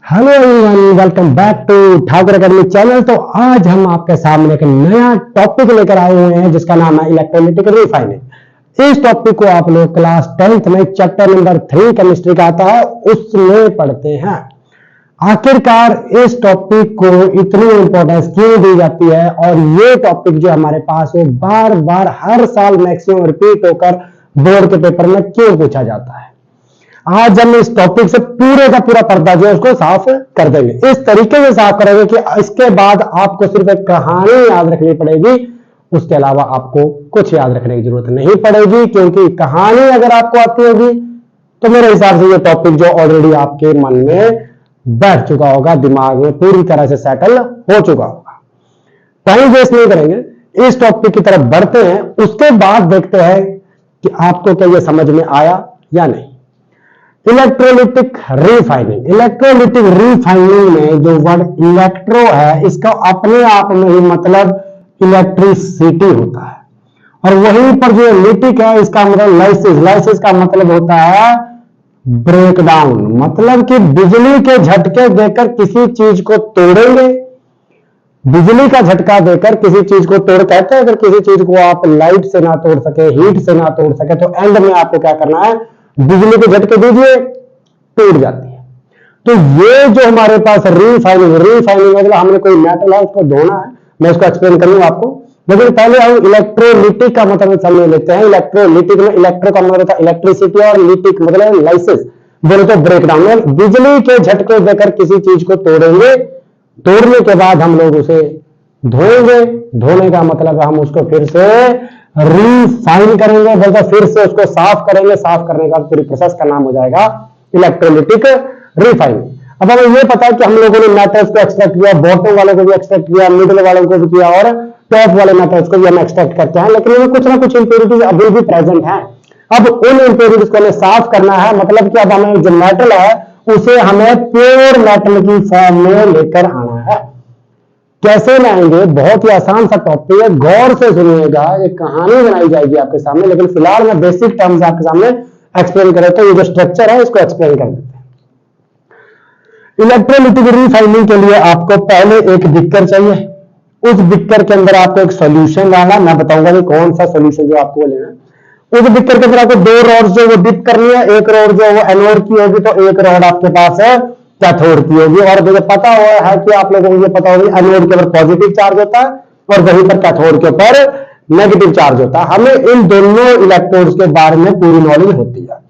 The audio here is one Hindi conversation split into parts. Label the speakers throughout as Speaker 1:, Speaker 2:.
Speaker 1: Hello everyone, welcome back to Thakur academy channel. तो आज हम आपके सामने एक नया टॉपिक लेकर आए हुए हैं जिसका नाम है इलेक्ट्रोलाइटिक रिफाइनिंग। इस टॉपिक को आप लोग क्लास 10th में चैप्टर नंबर 3 केमिस्ट्री का आता है उसमें पढ़ते हैं। आखिरकार इस टॉपिक को इतनी इंपॉर्टेंस क्यों दी जाती है और ये टॉपिक जो हमारे पास है बार बार हर साल मैक्सिमम रिपीट होकर बोर्ड के पेपर में क्यों पूछा जाता है। आज हम इस टॉपिक से पूरे का पूरा पर्दा जो है उसको साफ कर देंगे। इस तरीके से साफ करेंगे कि इसके बाद आपको सिर्फ एक कहानी याद रखनी पड़ेगी, उसके अलावा आपको कुछ याद रखने की जरूरत नहीं पड़ेगी, क्योंकि कहानी अगर आपको आती होगी तो मेरे हिसाब से ये टॉपिक जो ऑलरेडी आपके मन में बैठ चुका होगा, दिमाग में पूरी तरह से सेटल हो चुका होगा। टाइम वेस्ट नहीं करेंगे, इस टॉपिक की तरफ बढ़ते हैं। उसके बाद देखते हैं कि आपको क्या ये समझ में आया या नहीं। Electrolytic refining. इलेक्ट्रोलिटिक रिफाइनिंग में जो वर्ड इलेक्ट्रो है इसका अपने आप में ही मतलब इलेक्ट्रिसिटी होता है, और वहीं पर जो लिटिक है इसका मतलब लाइसिस। लाइसिस का मतलब होता है ब्रेकडाउन, मतलब कि बिजली के झटके देकर किसी चीज को तोड़ेंगे। बिजली का झटका देकर किसी चीज को तोड़, कहते हैं अगर किसी चीज को आप लाइट से ना तोड़ सके, हीट से ना तोड़ सके, तो एंड में आपको क्या करना है, बिजली के झटके दीजिए, टूट जाती है। तो ये जो हमारे पास रिफाइनिंग मतलब हमने कोई मेटल है उसको धोना है, मैं इसको एक्सप्लेन करूंगा आपको। लेकिन पहले हम इलेक्ट्रोलिटिक का मतलब समझ लेते हैं। इलेक्ट्रोलिटिक में इलेक्ट्रो का मतलब होता है इलेक्ट्रिसिटी और लिटिक मतलब लाइसिस, बोले तो ब्रेकडाउन। बिजली के झटके देकर किसी चीज को तोड़ेंगे, तोड़ने के बाद हम लोग उसे धोएंगे। धोने का मतलब हम उसको फिर से रिफाइन करेंगे, बोलते फिर से उसको साफ करेंगे। साफ करने का पूरी प्रोसेस का नाम हो जाएगा इलेक्ट्रोलिटिक रिफाइनिंग। अब हमें यह पता है कि हम लोगों ने मेटल्स को एक्सट्रैक्ट किया, बॉटम वालों को भी एक्सट्रैक्ट किया, मिडिल वालों को भी किया और टॉप वाले मेटल्स को भी हम एक्सट्रैक्ट करते हैं, लेकिन इनमें कुछ ना कुछ इंप्योरिटीज अभी भी प्रेजेंट है। अब उन इंप्योरिटीज को हमें साफ करना है, मतलब कि अब हमें जो मेटल है उसे हमें प्योर मेटल की फॉर्म में लेकर आना है। कैसे लाएंगे, बहुत ही आसान सा टॉपिक है, गौर से सुनिएगा। एक कहानी बनाई जाएगी आपके सामने, लेकिन फिलहाल मैं बेसिक टर्म्स आपके सामने एक्सप्लेन कर देता हूं। ये जो स्ट्रक्चर है इसको एक्सप्लेन कर देते हैं। इलेक्ट्रोलिटिक रिफाइनिंग के लिए आपको पहले एक बिकर चाहिए। उस बिकर के अंदर आपको एक सॉल्यूशन लाना, मैं बताऊंगा कि कौन सा सॉल्यूशन जो आपको लेना है। उस बिकर के अंदर आपको दो रॉड जो वो डिप करनी है। एक रॉड जो वो एनोड की होगी, तो एक रॉड आपके पास है कैथोड की होगी। और मुझे पता हुआ है कि आप लोगों को ये पता होगी एनोड के ऊपर पॉजिटिव चार्ज होता है और वहीं पर कैथोड के ऊपर नेगेटिव चार्ज होता है। हमें इन दोनों इलेक्ट्रोड्स के बारे में पूरी नॉलेज होती है।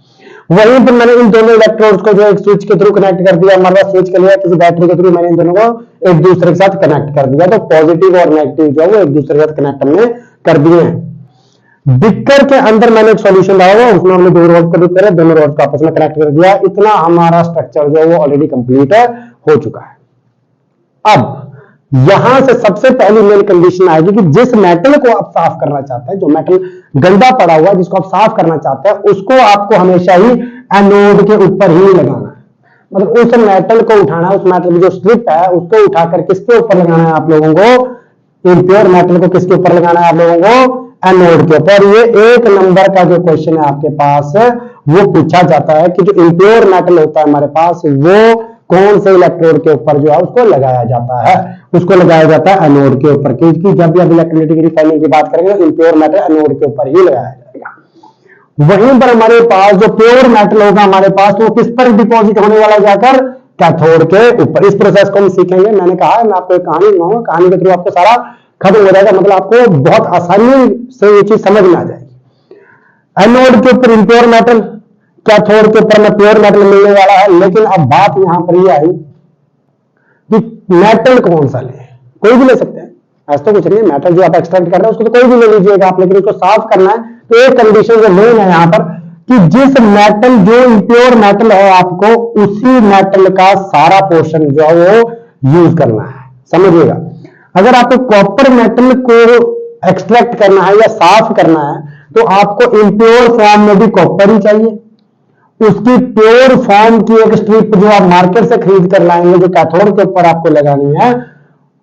Speaker 1: वहीं पर मैंने इन दोनों इलेक्ट्रोड्स को जो एक स्विच के थ्रू कनेक्ट कर दिया, हमारे पास स्विच के लिए किसी बैटरी के थ्रू मैंने इन दोनों को एक दूसरे के साथ कनेक्ट कर दिया। तो पॉजिटिव और नेगेटिव जो है वो एक दूसरे के साथ कनेक्ट हमने कर दिए हैं। बिकर के अंदर मैंने एक सॉल्यूशन डाला हुआ, उसमें हमने दो रोड को डिप करा, दोनों रोड को आपस में कनेक्ट कर दिया। इतना हमारा स्ट्रक्चर जो है वो ऑलरेडी कंप्लीट हो चुका है। अब यहां से सबसे पहली मेन कंडीशन आएगी कि जिस मेटल को आप साफ करना चाहते हैं, जो मेटल गंदा पड़ा हुआ है जिसको आप साफ करना चाहते हैं, उसको आपको हमेशा ही एनोड के ऊपर ही लगाना है। मतलब उस मेटल को उठाना है, उस मेटल की जो स्ट्रिप है उसको उठाकर किसके ऊपर लगाना है आप लोगों को, इम्प्योर मेटल को किसके ऊपर लगाना है आप लोगों को, एनोड के ऊपर। ये एक नंबर का जो क्वेश्चन है आपके पास वो पूछा जाता है कि जो इम्प्योर मेटल होता है हमारे पास वो कौन से इलेक्ट्रोड के ऊपर जो है उसको लगाया जाता है। उसको लगाया जाता है एनोड के ऊपर, क्योंकि जब भी आप इलेक्ट्रोलिटिक रिफाइनिंग की बात करेंगे तो इम्प्योर मेटल एनोड के ऊपर ही लगाया जाएगा। वहीं पर हमारे पास जो प्योर मेटल होगा हमारे पास, तो किस पर डिपॉजिट होने वाला जाकर, कैथोड के ऊपर। इस प्रोसेस को हम सीखेंगे। मैंने कहा है मैं आपको एक कहानी सुनाऊंगा, कहानी के थ्रू आपको सारा खत्म हो जाएगा, मतलब आपको बहुत आसानी से ये चीज समझ में आ जाएगी। एनोड के ऊपर इम्प्योर मेटल, कैथोड के ऊपर में प्योर मेटल मिलने वाला है। लेकिन अब बात यहां पर ये आई कि मेटल कौन सा ले, कोई भी ले सकते हैं, ऐसा तो कुछ नहीं है। मेटल जो आप एक्सट्रैक्ट कर रहे हैं उसको तो कोई भी ले लीजिएगा आप, लेकिन उसको साफ करना है तो एक कंडीशन जो मेन है यहां पर कि जिस मेटल जो इम्प्योर मेटल है आपको उसी मेटल का सारा पोर्शन जो है वो यूज करना है। समझिएगा, अगर आपको कॉपर मेटल को एक्सट्रैक्ट करना है या साफ करना है तो आपको इम्प्योर फॉर्म में भी कॉपर ही चाहिए। उसकी प्योर फॉर्म की एक स्ट्रिप जो आप मार्केट से खरीद कर लाएंगे, जो कैथोड के ऊपर आपको लगानी है,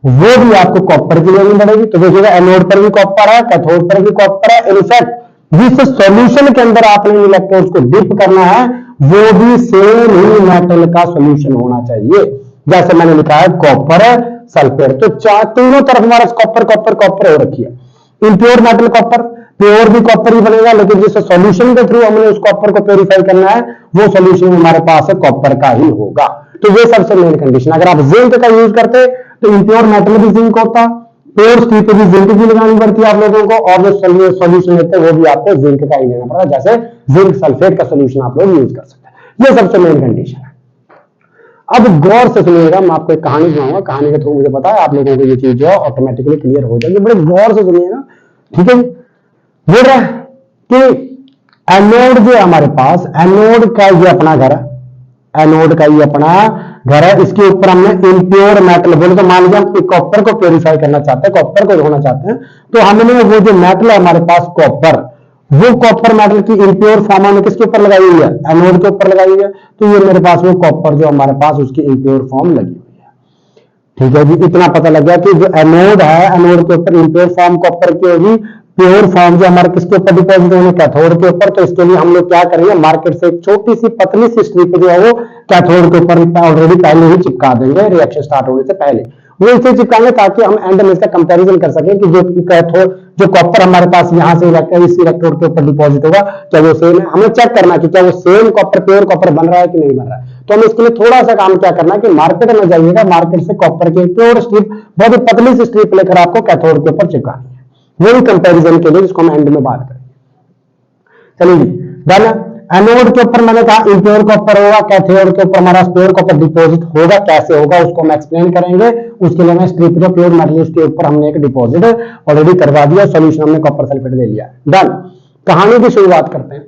Speaker 1: वो भी आपको कॉपर की लेनी पड़ेगी। तो देखिएगा एनोड पर भी कॉपर है, कैथोड पर भी कॉपर है। इनफैक्ट जिस सॉल्यूशन के अंदर आपने इलेक्ट्रोड्स को डिप करना है वो भी सेम ही मेटल का सॉल्यूशन होना चाहिए। जैसे मैंने लिखा है कॉपर सल्फेट, तो तीनों तरफ हमारा कॉपर कॉपर कॉपर हो रखी है। इम्प्योर मेटल कॉपर, प्योर भी कॉपर ही बनेगा, लेकिन जिस सॉल्यूशन के थ्रू हमने उस कॉपर को प्योरीफाई करना है वो सॉल्यूशन हमारे पास है कॉपर का ही होगा। तो ये सबसे मेन कंडीशन। अगर आप जिंक का यूज करते तो इम्प्योर मेटल भी जिंक होता, प्योर स्टील पे भी जिंक की लगानी पड़ती है आप लोगों को, और जो सॉल्यूशन लेते हैं वो भी आपको जिंक का ही लेना पड़ता है, जैसे जिंक सल्फेट का सॉल्यूशन आप लोग यूज कर सकते हैं। ये सबसे मेन कंडीशन है। अब गौर से सुनिएगा, मैं आपको एक कहानी सुनाऊंगा, कहानी के थ्रू मुझे पता है आप लोगों को ये चीज जो है ऑटोमेटिकली क्लियर हो जाएगी। बड़े गौर से सुनिएगा, ठीक है। बोल रहा है कि एनोड जो है हमारे पास, एनोड का ये अपना घर है, एनोड का ये अपना घर है, इसके ऊपर हमने इम्प्योर मेटल बोले, तो मान लीजिए हम कॉपर को प्योरीफाई करना चाहते हैं, कॉपर को धोना चाहते हैं, तो हमने वो जो मेटल है हमारे पास कॉपर, वो कॉपर मेटल की इम्प्योर फॉर्म हमने किसके ऊपर लगाई हुई है, एनोड के ऊपर लगाई हुई है। तो ये मेरे पास वो कॉपर जो हमारे पास उसकी इम्प्योर फॉर्म लगी हुई है, ठीक है जी। इतना पता लग गया कि जो एनोड है, एनोड के ऊपर इम्प्योर फॉर्म कॉपर की होगी, प्योर फॉर्म जो हमारे किसके ऊपर डिपॉजिट होने, कैथोड के ऊपर। तो इसके लिए हम लोग क्या करेंगे, मार्केट से एक छोटी सी पतली सी स्ट्रिप जो है वो कैथोड के ऊपर ऑलरेडी पहले ही चिपका देंगे, रिएक्शन स्टार्ट होने से पहले वो इसे चिपकाएंगे, ताकि हम एंड में इसका कंपैरिजन कर सकें कि जो कैथोड जो कॉपर हमारे पास यहाँ से इस इलेक्ट्रोड के ऊपर डिपॉजिट होगा क्या वो सेम है। हमें चेक करना कि क्या वो सेम कॉपर प्योर कॉपर बन रहा है कि नहीं बन रहा है। तो हमें इसके लिए थोड़ा सा काम क्या करना है कि मार्केट में जाइएगा, मार्केट से कॉपर की प्योर स्ट्रिप, बहुत ही पतली सी स्ट्रिप लेकर आपको कैथोड के ऊपर चिपकानी है, वही कंपैरिजन के लिए जिसको हम एंड में बात करेंगे। चलिए डन। एनोड के ऊपर मैंने कहा इम्प्योर कॉपर होगा, कैथोड के ऊपर हमारा प्योर कॉपर डिपॉजिट होगा, कैसे होगा उसको हम एक्सप्लेन करेंगे। उसके लिए मैं स्ट्रिप जो प्योर मेटल उसके ऊपर हमने एक डिपॉजिट ऑलरेडी करवा दिया, सॉल्यूशन हमने कॉपर सल्फेट ले लिया, डन। कहानी की शुरुआत करते हैं।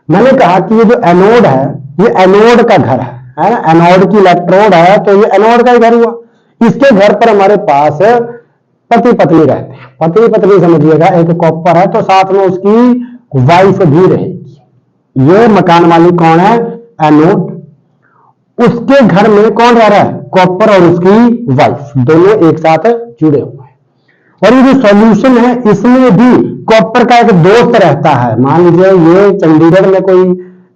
Speaker 1: मैंने कहा कि ये जो एनोड है ये एनोड का घर है ना, एनोड की इलेक्ट्रोड है तो ये एनोड का ही घर हुआ। इसके घर पर हमारे पास पति पत्नी रहते हैं, पति पत्नी समझिएगा, एक कॉपर है तो साथ में उसकी वाइफ भी रहेगी। ये मकान मालिक कौन है, एनोड। उसके घर में कौन रह रहा है, कॉपर और उसकी वाइफ, दोनों एक साथ जुड़े हुए हैं। और ये जो सॉल्यूशन है इसमें भी कॉपर का एक दोस्त रहता है। मान लीजिए ये चंडीगढ़ में कोई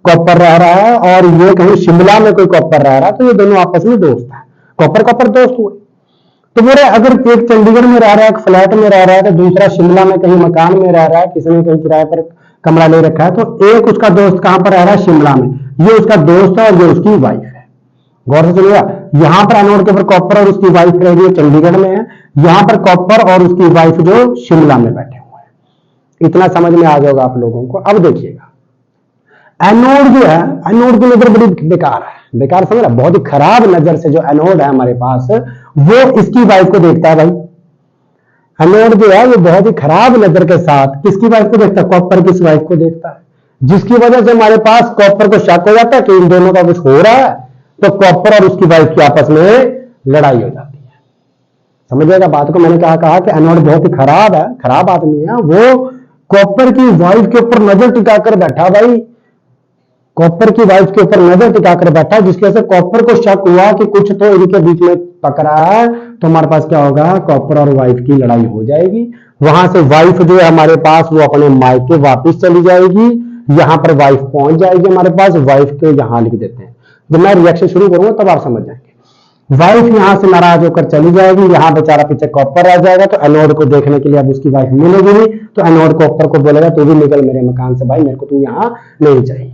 Speaker 1: कॉपर रह रहा है और ये कहीं शिमला में कोई कॉपर रह रहा है, तो ये दोनों आपस में दोस्त है, कॉपर कॉपर दोस्त हुए। तो बोले अगर एक चंडीगढ़ में रह रहा है, एक फ्लैट में रह रहा है, तो दूसरा शिमला में कहीं मकान में रह रहा है, किसी ने कहीं किराए पर कमरा ले रखा है, तो एक उसका दोस्त कहां पर रह रहा है, शिमला में, ये उसका दोस्त है और ये उसकी वाइफ है। गौर से सुनिएगा, यहां पर एनोड के ऊपर कॉपर और उसकी वाइफ रह रही है, चंडीगढ़ में है, यहां पर कॉपर और उसकी वाइफ जो शिमला में बैठे हुए हैं। इतना समझ में आ जाएगा आप लोगों को। अब देखिएगा एनोड जो है, एनोड की नजर बड़ी बेकार है, बेकार समझ रहा, बहुत ही खराब नजर से जो एनोड है हमारे पास वो इसकी वाइफ को देखता है। भाई एनोड जो है वो बहुत ही खराब नजर के साथ किसकी वाइफ को देखता है, कॉपर की वाइफ को देखता है, जिसकी वजह से हमारे पास कॉपर को शक हो जाता है कि इन दोनों का कुछ हो रहा है, तो कॉपर और उसकी वाइफ की आपस में लड़ाई हो जाती है। समझिएगा बात को। मैंने कहा कि एनोड बहुत ही खराब है, खराब आदमी है, वो कॉपर की वाइफ के ऊपर नजर टिकाकर बैठा, भाई कॉपर की वाइफ के ऊपर नजर टिकाकर बैठा, जिसकी वजह से कॉपर को शक हुआ कि कुछ तो इनके बीच में पकड़ा है, तो हमारे पास क्या होगा, कॉपर और वाइफ की लड़ाई हो जाएगी। वहां से वाइफ जो है हमारे पास वो अपने मायके वापस चली जाएगी, यहां पर वाइफ पहुंच जाएगी हमारे पास, वाइफ को यहां लिख देते हैं, जब मैं रिएक्शन शुरू करूंगा तब आप समझ जाएंगे। वाइफ यहां से नाराज होकर चली जाएगी, यहां बेचारा पीछे कॉपर रह जाएगा, तो एनोड को देखने के लिए अब उसकी वाइफ मिलेगी नहीं, तो एनोड कॉपर को बोलेगा तू भी निकल मेरे मकान से भाई, मेरे को तू यहां नहीं चाहिए।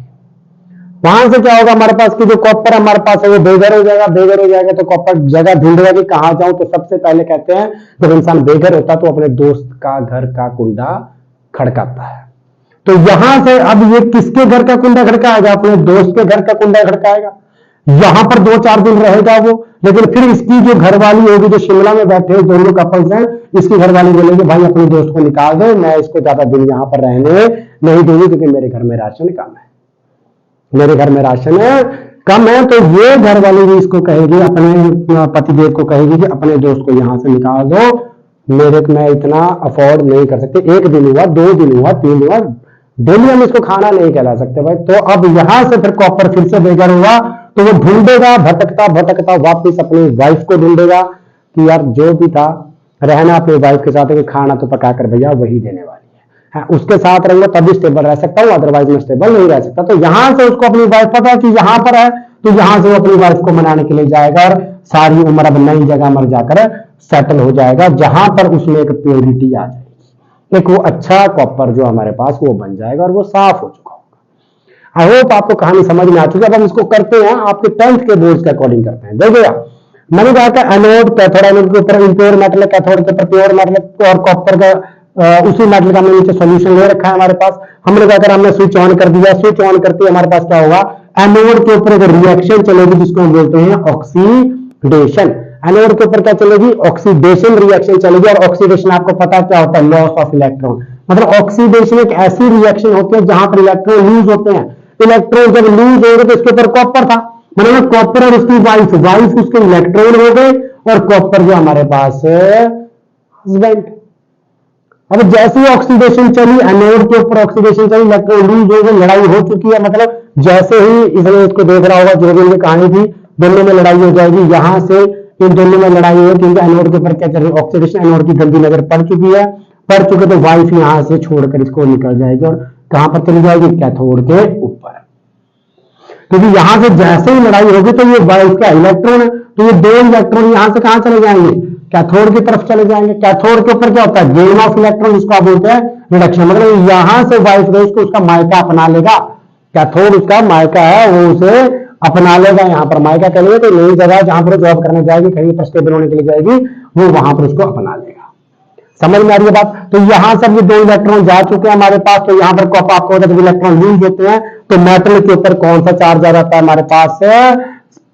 Speaker 1: वहां से क्या होगा, हमारे पास की जो कॉपर हमारे पास है वो बेघर हो जाएगा, बेघर हो जाएगा तो कॉपर जगह ढूंढेगा कि कहां जाऊं। तो सबसे पहले कहते हैं जब इंसान बेघर होता है तो अपने दोस्त का घर का कुंडा खड़काता है। तो यहां से अब ये किसके घर का कुंडा खड़काएगा, अपने दोस्त के घर का कुंडा खड़काएगा। यहां पर 2-4 दिन रहेगा वो, लेकिन फिर इसकी जो घरवाली होगी, जो शिमला में बैठे दोनों कपल्स हैं, इसकी घरवाली बोलेगी भाई अपने दोस्त को निकाल दो, मैं इसको ज्यादा दिन यहां पर रहने नहीं दूंगी, क्योंकि मेरे घर में राशन कम है, मेरे घर में राशन कम है। तो ये घर वाली भी इसको कहेगी, अपने पतिदेव को कहेगी कि अपने दोस्त को यहां से निकाल दो, मैं इतना अफोर्ड नहीं कर सकते, 1 दिन हुआ, 2 दिन हुआ, 3 हुआ, डेली हम इसको खाना नहीं खिला सकते भाई। तो अब यहां से फिर कॉपर फिर से बेघर हुआ, तो वो ढूंढेगा, भटकता भटकता वापिस अपनी वाइफ को ढूंढेगा कि यार जो भी था रहना अपनी वाइफ के साथ है, खाना तो पकाकर भैया वही देने वाली है। है, उसके साथ रहूंगा तभी स्टेबल रह सकता हूं, अदरवाइज मैं स्टेबल नहीं रह सकता। तो यहां से उसको अपनी वाइफ पता है कि यहां पर है, तो यहां से वो अपनी वाइफ को मनाने के लिए जाएगा और सारी उम्र अब नई जगह मर जाकर सेटल हो जाएगा, जहां पर उसमें एक प्योरिटी आ जाएगी, एक वो अच्छा कॉपर जो हमारे पास वो बन जाएगा और वो साफ हो चुका होगा। आई होप आपको कहानी समझ में आ चुकी है। अब हम इसको करते हैं आपके 10th के बोर्ड के अकॉर्डिंग करते हैं। देखिएगा मैंने कहा था एनोड कैथोड, एनोड के ऊपर इम्प्योर मेटल, कैथोड के ऊपर प्योर मेटल और कॉपर का उसी मेटल का हमने नीचे सॉल्यूशन ले रखा है हमारे पास। हमने क्या करा, हमने स्विच ऑन कर दिया। स्विच ऑन करते ही हमारे पास क्या होगा, एनोड के ऊपर एक रिएक्शन चलेगी जिसको हम बोलते हैं ऑक्सीडेशन। एनोड के ऊपर क्या चलेगी, ऑक्सीडेशन रिएक्शन चलेगी। और ऑक्सीडेशन आपको पता क्या होता है, लॉस ऑफ इलेक्ट्रॉन। मतलब ऑक्सीडेशन एक ऐसी रिएक्शन होती है जहां पर इलेक्ट्रॉन लूज होते हैं। इलेक्ट्रॉन जब लूज होंगे तो इसके ऊपर कॉपर था, मतलब कॉपर और उसकी वाइफ, वाइफ उसके इलेक्ट्रॉन हो गए और कॉपर जो हमारे पास हस्बैंड। अब जैसे ही ऑक्सीडेशन चली, एनोड के ऊपर ऑक्सीडेशन चली, इलेक्ट्रॉन लूज हो गए, लड़ाई हो चुकी है। मतलब जैसे ही इसने इसको देख रहा होगा, जो भी इनकी कहानी थी, दोनों में लड़ाई हो जाएगी। यहां से इन दोनों में लड़ाई हो, क्योंकि एनोड के ऊपर क्या चल रही है, ऑक्सीडेशन। एनोड की गंदी नजर पड़ चुकी है, पड़ चुके तो वाइफ यहां से छोड़कर इसको निकल जाएगी और कहां पर चली जाएगी, कैथोड के ऊपर। क्योंकि यहां से जैसे ही लड़ाई होगी तो ये वाइफ का इलेक्ट्रॉन है, तो ये दो इलेक्ट्रॉन यहां से कहां चले जाएंगे, कैथोड की तरफ चले जाएंगे। कैथोड के ऊपर क्या होता है, गेन ऑफ इलेक्ट्रॉन, जिसको आप बोलते हैं रिडक्शन। मतलब यहां से वाइफ जो उसको उसका मायका अपना लेगा, कैथोड उसका मायका है, वो उसे अपना लेगा। यहाँ पर मायका कह लेगा, तो नई जगह जहां पर जॉब करने जाएगी, कहीं पर स्टेबल होने के लिए जाएगी, वो वहां पर उसको अपना लेगा। समझ में आ रही है बात। तो यहां से ये दो इलेक्ट्रॉन जा चुके हैं हमारे पास। तो यहां पर कॉपर आपको होता है, जब इलेक्ट्रॉन लूज होते हैं तो मेटल के ऊपर कौन सा चार्ज आ जाता है हमारे पास,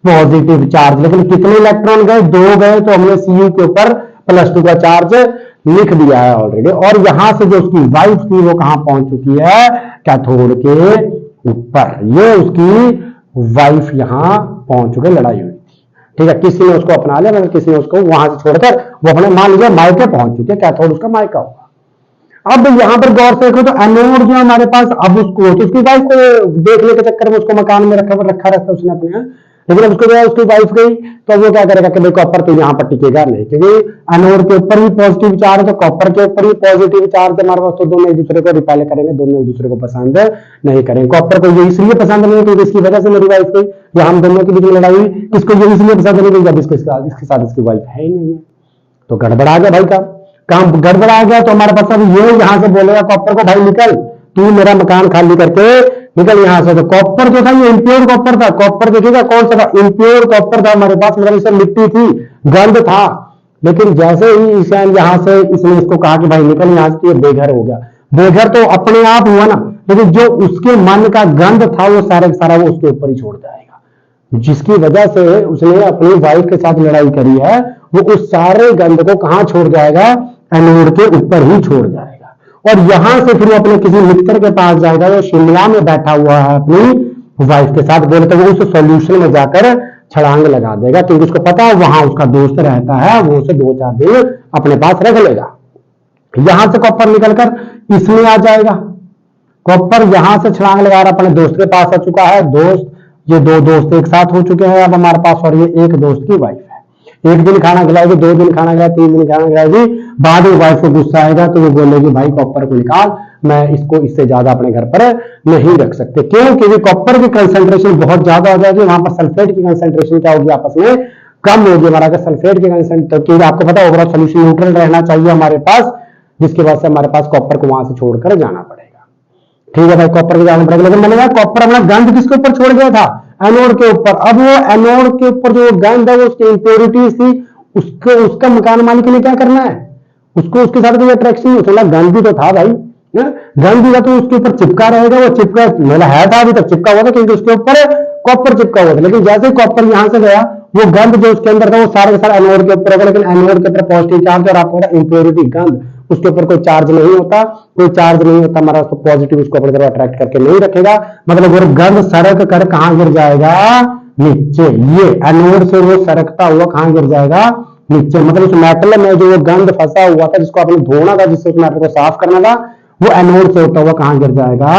Speaker 1: पॉजिटिव चार्ज। लेकिन कितने इलेक्ट्रॉन गए, दो गए, तो हमने Cu के ऊपर +2 का चार्ज लिख दिया है ऑलरेडी। और यहां से जो उसकी वाइफ थी वो कहां पहुंच चुकी है, कैथोड के ऊपर। ये उसकी वाइफ यहां पहुंच चुके, लड़ाई हुई, ठीक है। किसी ने उसको अपना लिया, मतलब किसी ने उसको वहां से छोड़कर वो अपने मान लीजिए मायके पहुंच चुके, कैथोड उसका मायका होगा। अब यहां पर गौर से देखो तो एनोड जो हमारे पास, अब उसको तो उसकी वाइफ को देखने के चक्कर में उसको मकान में रखा रहता उसने अपने यहाँ। लेकिन अब उसको जो है उसकी वाइफ गई तो वो क्या करेगा कि भाई कॉपर तो यहाँ पर टिकेगा नहीं, क्योंकि एनोड के ऊपर भी पॉजिटिव चार्ज है, तो कॉपर के ऊपर भी पॉजिटिव चार्ज है हमारे पास। तो दोनों एक दूसरे को रिपेल करेंगे, दोनों एक दूसरे को पसंद नहीं करेंगे। कॉपर को ये इसलिए पसंद नहीं है क्योंकि इसकी वजह से मेरी वाइफ गई, या हम दोनों के बीच में लड़ाई हुई। किसको ये इसलिए पसंद नहीं जब इसके साथ इसकी वाइफ है ही नहीं है, तो गड़बड़ा गया भाई काम गड़बड़ा गया। तो हमारे पास अब ये यहां से बोलेगा कॉपर को, भाई निकल, तू मेरा मकान खाली करके निकल यहां से। तो कॉपर जो था ये इम्प्योर कॉपर था। कॉपर देखिएगा कौन सा था, इम्प्योर कॉपर था हमारे पास, मतलब इसमें मिट्टी थी, गंध था। लेकिन जैसे ही यहां से इसने इसको कहा कि भाई निकल यहां से, तो ये बेघर हो गया। बेघर तो अपने आप हुआ ना, लेकिन जो उसके मन का गंध था वो सारा सारा वो उसके ऊपर ही छोड़ जाएगा, जिसकी वजह से उसने अपनी वाइफ के साथ लड़ाई करी है। वो उस सारे गंध को कहां छोड़ जाएगा, एनोड के ऊपर ही छोड़ जाएगा। और यहां से फिर वो अपने किसी मित्र के पास जाएगा, वो शिमला में बैठा हुआ है अपनी वाइफ के साथ, बोलते वो उस सॉल्यूशन में जाकर छलांग लगा देगा, क्योंकि उसको पता है वहां उसका दोस्त रहता है, वो उसे 2-4 दिन अपने पास रख लेगा। यहां से कॉपर निकलकर इसमें आ जाएगा। कॉपर यहां से छलांग लगा रहा अपने दोस्त के पास आ चुका है। दोस्त, ये दो दोस्त एक साथ हो चुके हैं अब हमारे पास, और ये एक दोस्त की वाइफ है। एक दिन खाना खिलाएगी, 2 दिन खाना खिलाएगी, 3 दिन खाना खिलाएगी, बाद में वाइफ को गुस्सा आएगा तो वो बोलेगी भाई कॉपर को निकाल, मैं इसको इससे ज्यादा अपने घर पर नहीं रख सकते। क्यों? क्योंकि कॉपर की कंसेंट्रेशन बहुत ज्यादा हो जाएगी, वहां पर सल्फेट की कंसेंट्रेशन क्या होगी, आपस में कम होगी हमारा। सल्फेट की कंसेंट्रेशन, क्योंकि आपको पता ओवरऑल सोल्यूशन न्यूट्रल रहना चाहिए हमारे पास, जिसके वजह से हमारे पास कॉपर को वहां से छोड़कर जाना पड़ेगा। ठीक है भाई, कॉपर को जाना पड़ेगा। लेकिन मैंने कहा कॉपर अपना गंध किसके ऊपर छोड़ गया था, एनोड के ऊपर। अब वो एनोड के ऊपर जो गंध है वो उसकी इंप्योरिटीज थी, उसको उसका मकान मालिक ने क्या करना है, उसको उसके साथ कोई अट्रैक्शन नहीं। गंध भी तो था भाई, गंध भी था तो उसके ऊपर चिपका रहेगा। वो चिपका मेला है था, अभी तक चिपका हुआ था क्योंकि उसके ऊपर कॉपर चिपका हुआ था। लेकिन जैसे कॉपर यहां से गया, वो गंध जो उसके अंदर था वो सारे के सारे एनोड के ऊपर होगा। लेकिन एनोड के ऊपर पॉजिटिव चार्ज और आपको इंप्योरिटी गंध, उसके ऊपर कोई चार्ज नहीं होता, कोई चार्ज नहीं होता हमारा, तो पॉजिटिव उसको अपनी तरफ अट्रैक्ट करके नहीं रखेगा। मतलब वो गंध सरक कर कहां गिर जाएगा, नीचे। ये एनोड से वो सरकता हुआ कहां गिर जाएगा, नीचे। मतलब उस मेटल में जो वो गंध फंसा हुआ था, जिसको आपने धोना था, जिससे उस मेटल को साफ करना था, वो एनोड से होता हुआ कहां गिर जाएगा,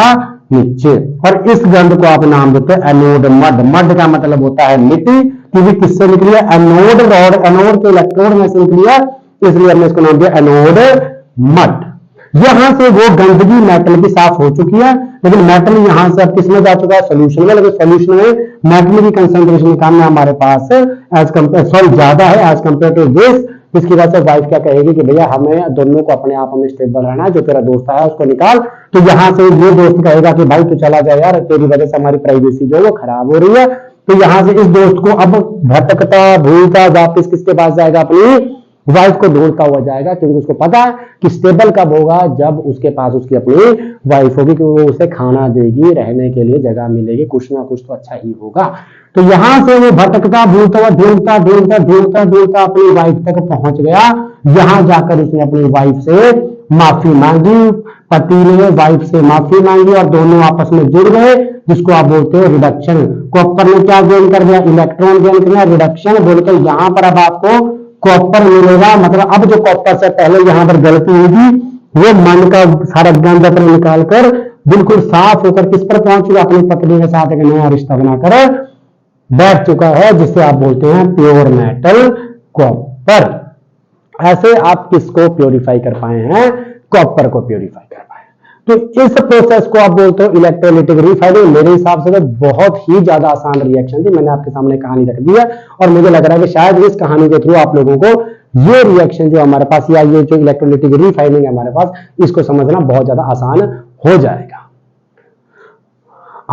Speaker 1: नीचे। और इस गंध को आप नाम देते हैं एनोड मड। मड का मतलब होता है मिट्टी, क्योंकि किससे निकली है, एनोड रॉड, एनोड के इलेक्ट्रोड में से निकली है, इसलिए हमने इसको नाम दिया एनोड मड। यहां से वो गंदगी मेटल की साफ हो चुकी है, लेकिन मेटल यहां से अब किसमें जा चुका है, सोल्यूशन में। लेकिन सोल्यूशन में मेटल की कंसेंट्रेशन कम है हमारे पास एज कम्पेयर, सॉरी ज्यादा है एज कम्पेयर टू दिस। इसकी वजह से वाइफ क्या कहेगी कि भैया हमें दोनों को अपने आप में स्टेबल रहना है, जो तेरा दोस्त है उसको निकाल। तो यहां से ये दोस्त कहेगा कि भाई तू चला जाए यार, तेरी वजह से हमारी प्राइवेसी जो है वो खराब हो रही है। तो यहां से इस दोस्त को अब भटकता भूलता वापिस किसके पास जाएगा, अपनी वाइफ को ढूंढता हुआ जाएगा, क्योंकि उसको पता है कि स्टेबल कब होगा, जब उसके पास उसकी अपनी वाइफ होगी, क्योंकि वो उसे खाना देगी, रहने के लिए जगह मिलेगी, कुछ ना कुछ तो अच्छा ही होगा। तो यहां से वो भटकता भूलता हुआ ढूंढता ढूंढता ढूंढता ढूंढता अपनी वाइफ तक पहुंच गया। यहां जाकर उसने अपनी वाइफ से माफी मांगी, पति ने वाइफ से माफी मांगी और दोनों आपस में जुड़ गए, जिसको आप बोलते हैं रिडक्शन। कॉपर ने क्या गेन कर दिया, इलेक्ट्रॉन गेन कर दिया, रिडक्शन बोलते हैं। यहां पर अब आपको कॉपर मिलेगा, मतलब अब जो कॉपर से पहले यहां पर गलती होगी वो मन का सारा गंद अपने निकालकर बिल्कुल साफ होकर किस पर पहुंच चुका, अपनी पत्नी के साथ एक नया रिश्ता बनाकर बैठ चुका है, जिसे आप बोलते हैं प्योर मेटल कॉपर। ऐसे आप किसको प्योरीफाई कर पाए हैं, कॉपर को प्योरीफाई कर पाए। तो इस प्रोसेस को आप बोलते हो इलेक्ट्रोलाइटिक रिफाइनिंग। मेरे हिसाब से तो बहुत ही ज्यादा आसान रिएक्शन थी, मैंने आपके सामने कहानी रख दी है और मुझे लग रहा है कि शायद इस कहानी के थ्रू आप लोगों को ये रिएक्शन जो हमारे पास या ये जो इलेक्ट्रोलाइटिक रिफाइनिंग है हमारे पास, इसको समझना बहुत ज्यादा आसान हो जाएगा।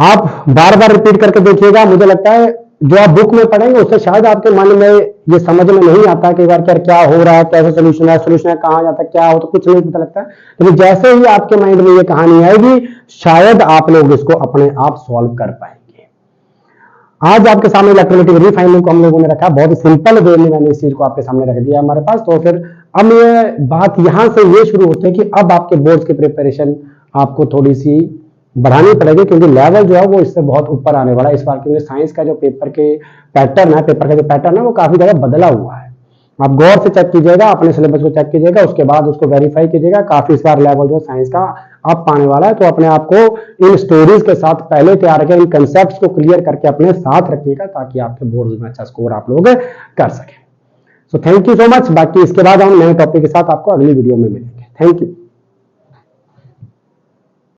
Speaker 1: आप बार बार रिपीट करके देखिएगा, मुझे लगता है जो आप बुक में पढ़ेंगे उससे शायद आपके मन में ये समझ में नहीं आता कि बार क्या हो रहा है, कैसे सोल्यूशन है, सोल्यूशन कहां जाता है, क्या हो, तो कुछ नहीं पता लगता है। लेकिन जैसे ही आपके माइंड में ये कहानी आएगी, शायद आप लोग इसको अपने आप सॉल्व कर पाएंगे। आज आपके सामने इलेक्ट्रोलाइटिक रिफाइनिंग को हम लोगों ने रखा, बहुत ही सिंपल वे में मैंने इस चीज को आपके सामने रख दिया हमारे पास। तो फिर अब ये बात यहां से ये शुरू होती है कि अब आपके बोर्ड्स की प्रिपरेशन आपको थोड़ी सी बढ़ानी पड़ेगी, क्योंकि लेवल जो है वो इससे बहुत ऊपर आने वाला है इस बार, क्योंकि साइंस का जो पेपर के पैटर्न है, पेपर का जो पैटर्न है वो काफी ज्यादा बदला हुआ है। आप गौर से चेक कीजिएगा, अपने सिलेबस को चेक कीजिएगा, उसके बाद उसको वेरीफाई कीजिएगा। काफी इस बार लेवल जो साइंस का अप आने वाला है, तो अपने आप को इन स्टोरीज के साथ पहले तैयार करें, इन कंसेप्ट को क्लियर करके अपने साथ रखिएगा, ताकि आपके बोर्ड में अच्छा स्कोर आप लोग कर सकें। So thank you so much. बाकी इसके बाद हम नए टॉपिक के साथ आपको अगली वीडियो में मिलेंगे। Thank you.